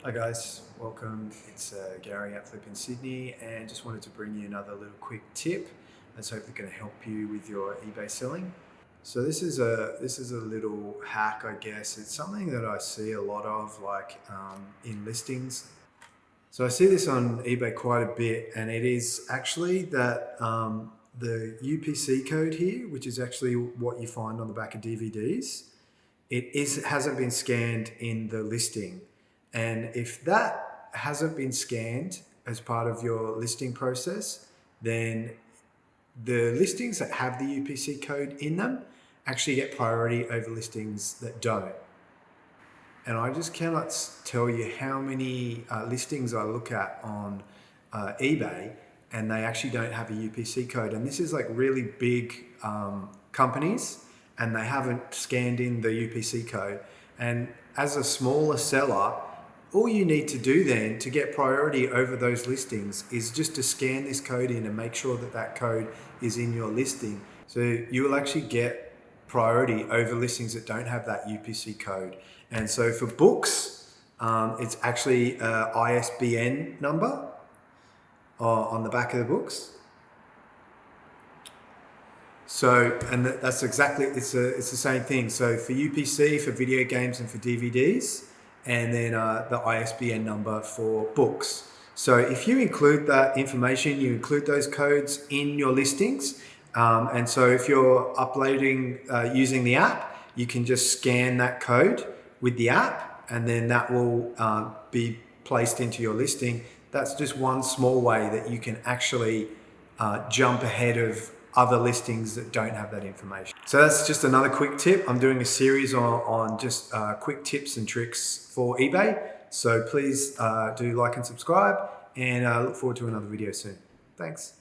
Hi guys, welcome. It's Gary at Flip in Sydney, and just wanted to bring you another little quick tip that's hopefully going to help you with your eBay selling. So this is a little hack, I guess. It's something that I see a lot of, like in listings. So I see this on eBay quite a bit, and it is actually that the UPC code here, which is actually what you find on the back of DVDs, it hasn't been scanned in the listing. And if that hasn't been scanned as part of your listing process, then the listings that have the UPC code in them actually get priority over listings that don't. And I just cannot tell you how many listings I look at on eBay and they actually don't have a UPC code. And this is like really big companies, and they haven't scanned in the UPC code. And as a smaller seller, all you need to do then to get priority over those listings is just to scan this code in and make sure that that code is in your listing. So you will actually get priority over listings that don't have that UPC code. And so for books, it's actually a ISBN number on the back of the books. So, and that's exactly, it's the same thing. So for UPC, for video games and for DVDs, and then the ISBN number for books. So if you include that information, you include those codes in your listings. And so if you're uploading using the app, you can just scan that code with the app, and then that will be placed into your listing. That's just one small way that you can actually jump ahead of other listings that don't have that information. So that's just another quick tip. I'm doing a series on just quick tips and tricks for eBay. So please do like and subscribe, and look forward to another video soon. Thanks.